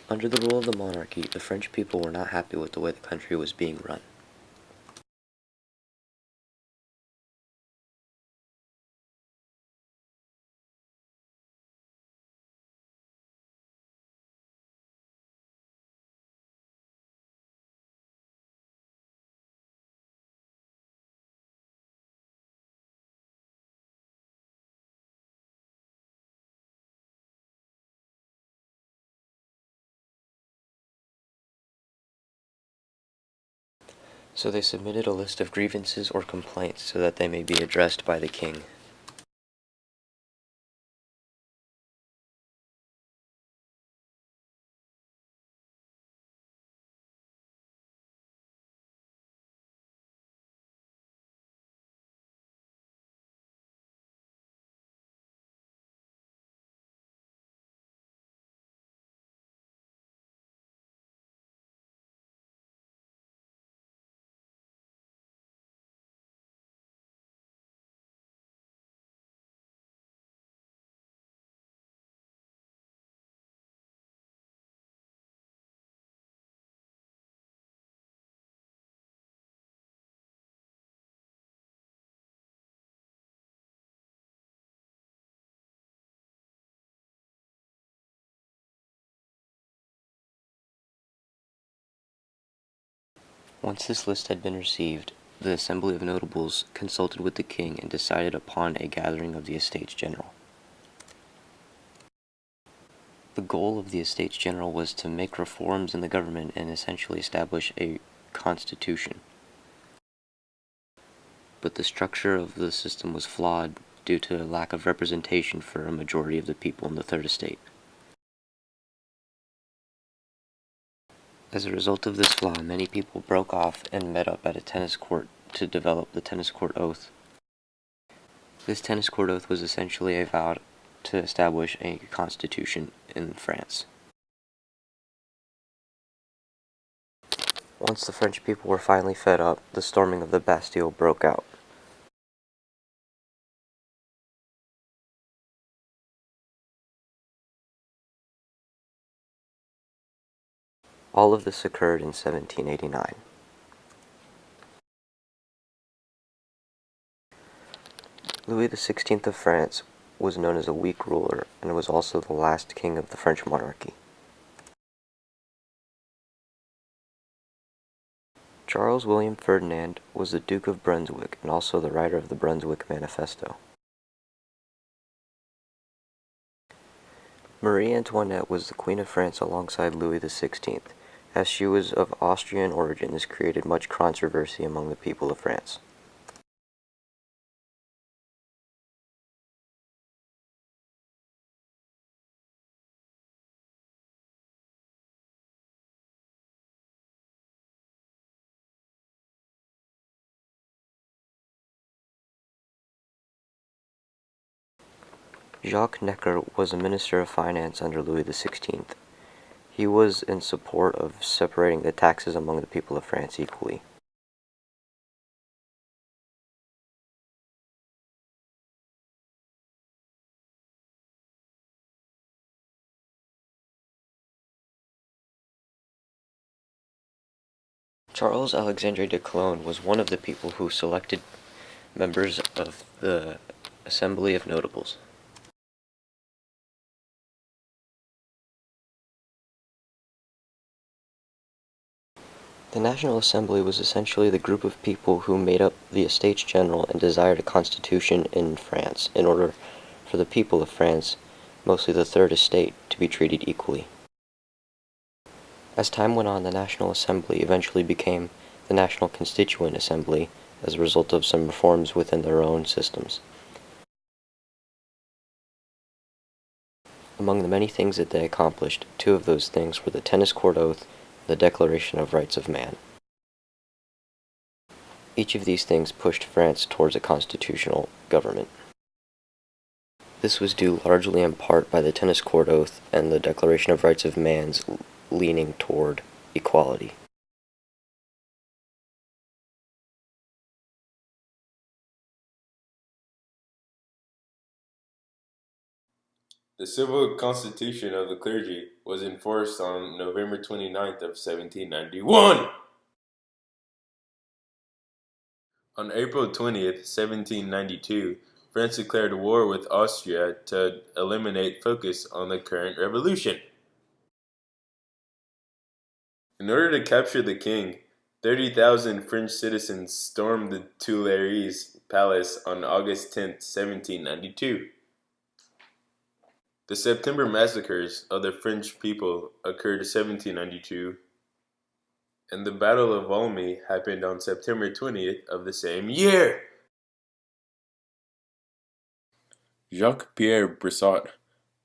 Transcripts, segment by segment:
Under the rule of the monarchy, the French people were not happy with the way the country was being run. So they submitted a list of grievances or complaints so that they may be addressed by the king. Once this list had been received, the Assembly of Notables consulted with the king and decided upon a gathering of the Estates General. The goal of the Estates General was to make reforms in the government and essentially establish a constitution. But the structure of the system was flawed due to a lack of representation for a majority of the people in the Third Estate. As a result of this flaw, many people broke off and met up at a tennis court to develop the tennis court oath. This tennis court oath was essentially a vow to establish a constitution in France. Once the French people were finally fed up, the storming of the Bastille broke out. All of this occurred in 1789. Louis XVI of France was known as a weak ruler and was also the last king of the French monarchy. Charles William Ferdinand was the Duke of Brunswick and also the writer of the Brunswick Manifesto. Marie Antoinette was the Queen of France alongside Louis XVI. As she was of Austrian origin, this created much controversy among the people of France. Jacques Necker was a Minister of Finance under Louis XVI. He was in support of separating the taxes among the people of France equally. Charles Alexandre de Calonne was one of the people who selected members of the Assembly of Notables. The National Assembly was essentially the group of people who made up the Estates General and desired a constitution in France in order for the people of France, mostly the Third Estate, to be treated equally. As time went on, the National Assembly eventually became the National Constituent Assembly as a result of some reforms within their own systems. Among the many things that they accomplished, two of those things were the Tennis Court Oath and the Declaration of Rights of Man. Each of these things pushed France towards a constitutional government. This was due largely in part by the Tennis Court Oath and the Declaration of Rights of Man's leaning toward equality. The civil constitution of the clergy was enforced on November 29th of 1791. On April 20th, 1792, France declared war with Austria to eliminate focus on the current revolution. In order to capture the king, 30,000 French citizens stormed the Tuileries Palace on August 10th, 1792. The September massacres of the French people occurred in 1792, and the Battle of Valmy happened on September 20th of the same year. Jacques-Pierre Brissot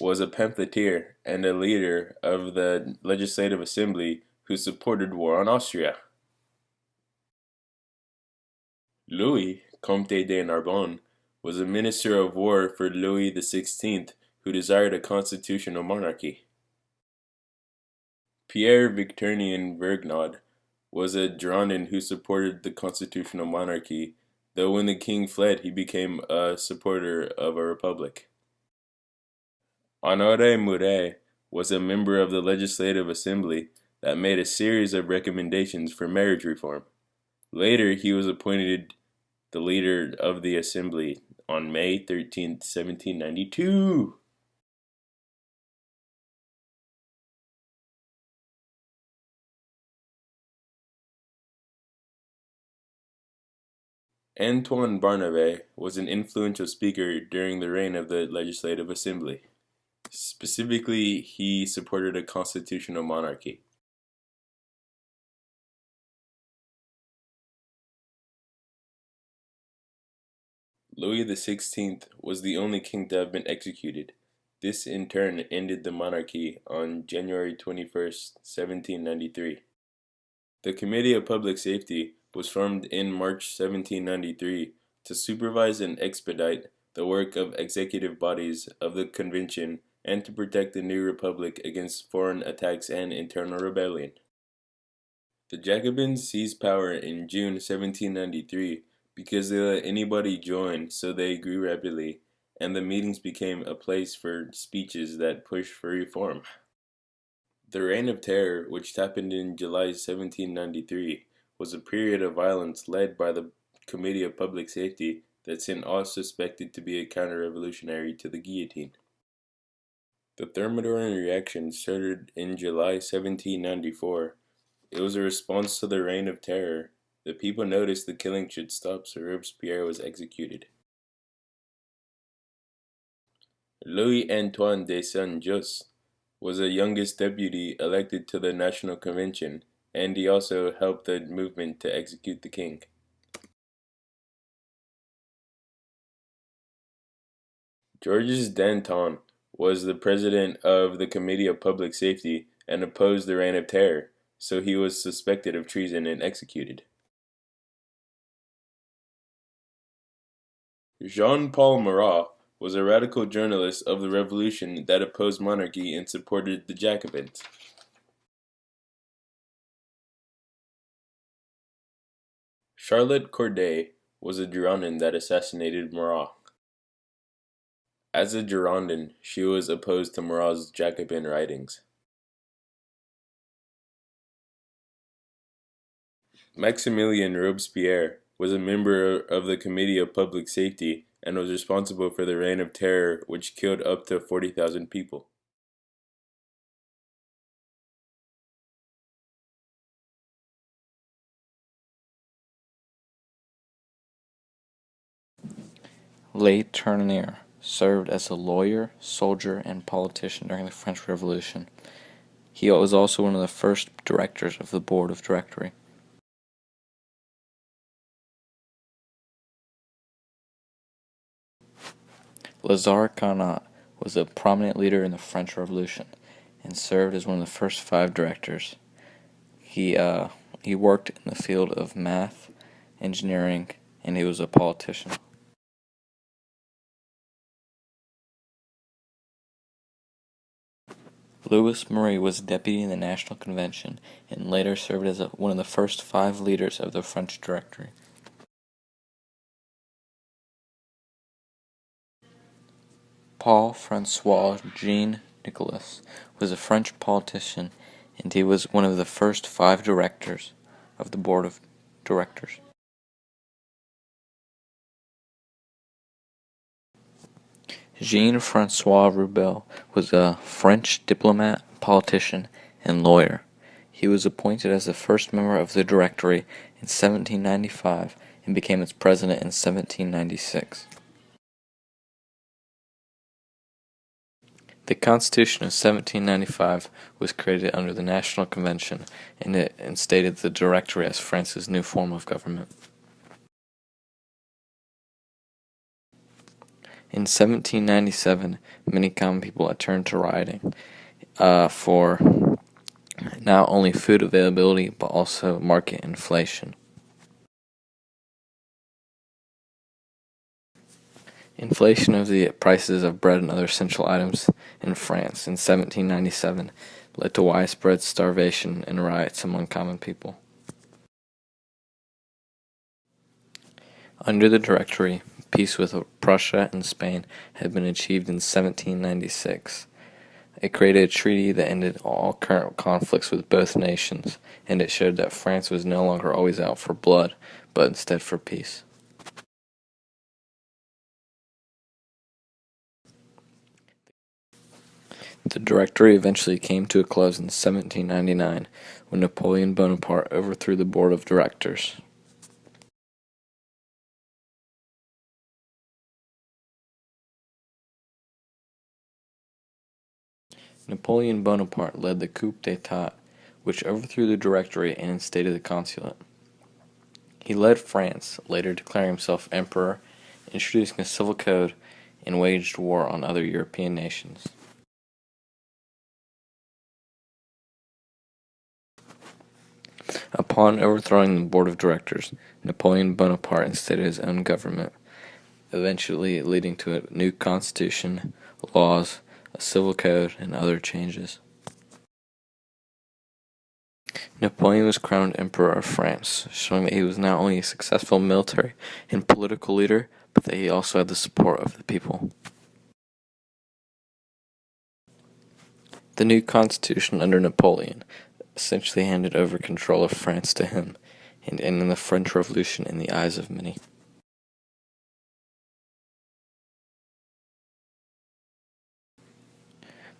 was a pamphleteer and a leader of the Legislative Assembly who supported war on Austria. Louis, Comte de Narbonne, was a minister of war for Louis XVI who desired a constitutional monarchy. Pierre Victorien Vergniaud was a Girondin who supported the constitutional monarchy, though when the king fled he became a supporter of a republic. Honoré Muret was a member of the Legislative Assembly that made a series of recommendations for marriage reform. Later he was appointed the leader of the Assembly on May 13th, 1792. Antoine Barnave was an influential speaker during the reign of the Legislative Assembly. Specifically, he supported a constitutional monarchy. Louis XVI was the only king to have been executed. This in turn ended the monarchy on January 21st, 1793. The Committee of Public Safety was formed in March 1793 to supervise and expedite the work of executive bodies of the Convention and to protect the new republic against foreign attacks and internal rebellion. The Jacobins seized power in June 1793 because they let anybody join, so they grew rapidly, and the meetings became a place for speeches that pushed for reform. The Reign of Terror, which happened in July 1793, was a period of violence led by the Committee of Public Safety that sent all suspected to be a counter-revolutionary to the guillotine. The Thermidorian reaction started in July 1794. It was a response to the Reign of Terror. The people noticed the killing should stop, so Robespierre was executed. Louis-Antoine de Saint-Just was the youngest deputy elected to the National Convention, and he also helped the movement to execute the king. Georges Danton was the president of the Committee of Public Safety and opposed the Reign of Terror, so he was suspected of treason and executed. Jean-Paul Marat was a radical journalist of the revolution that opposed monarchy and supported the Jacobins. Charlotte Corday was a Girondin that assassinated Marat. As a Girondin, she was opposed to Marat's Jacobin writings. Maximilien Robespierre was a member of the Committee of Public Safety and was responsible for the Reign of Terror, which killed up to 40,000 people. Le Tournier served as a lawyer, soldier, and politician during the French Revolution. He was also one of the first directors of the Board of Directory. Lazare Carnot was a prominent leader in the French Revolution and served as one of the first 5 directors. He worked in the field of math, engineering, and he was a politician. Louis Marie was deputy in the National Convention and later served as one of the first 5 leaders of the French Directory. Paul Francois Jean Nicolas was a French politician, and he was one of the first 5 directors of the board of directors. Jean-Francois Rubel was a French diplomat, politician, and lawyer. He was appointed as the first member of the Directory in 1795 and became its president in 1796. The Constitution of 1795 was created under the National Convention, and it instated the Directory as France's new form of government. In 1797, many common people had turned to rioting for not only food availability but also market inflation. Inflation of the prices of bread and other essential items in France in 1797 led to widespread starvation and riots among common people. Under the Directory, peace with Prussia and Spain had been achieved in 1796. It created a treaty that ended all current conflicts with both nations, and it showed that France was no longer always out for blood, but instead for peace. The Directory eventually came to a close in 1799 when Napoleon Bonaparte overthrew the board of directors. Napoleon Bonaparte led the coup d'état, which overthrew the Directory and instated the consulate. He led France, later declaring himself emperor, introducing a civil code, and waged war on other European nations. Upon overthrowing the board of directors, Napoleon Bonaparte instated his own government, eventually leading to a new constitution, laws, a civil code, and other changes. Napoleon was crowned Emperor of France, showing that he was not only a successful military and political leader, but that he also had the support of the people. The new constitution under Napoleon essentially handed over control of France to him, and ended the French Revolution in the eyes of many.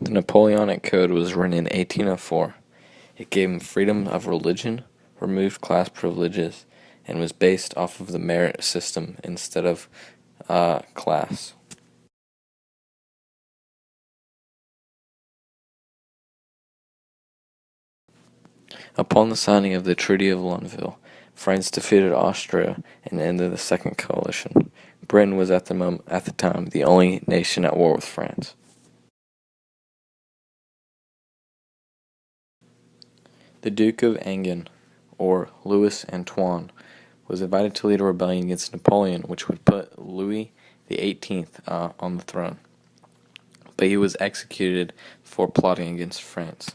The Napoleonic Code was written in 1804. It gave him freedom of religion, removed class privileges, and was based off of the merit system instead of class. Upon the signing of the Treaty of Longueville, France defeated Austria and ended the Second Coalition. Britain was at the time the only nation at war with France. The Duke of Enghien, or Louis Antoine, was invited to lead a rebellion against Napoleon, which would put Louis XVIII on the throne. But he was executed for plotting against France.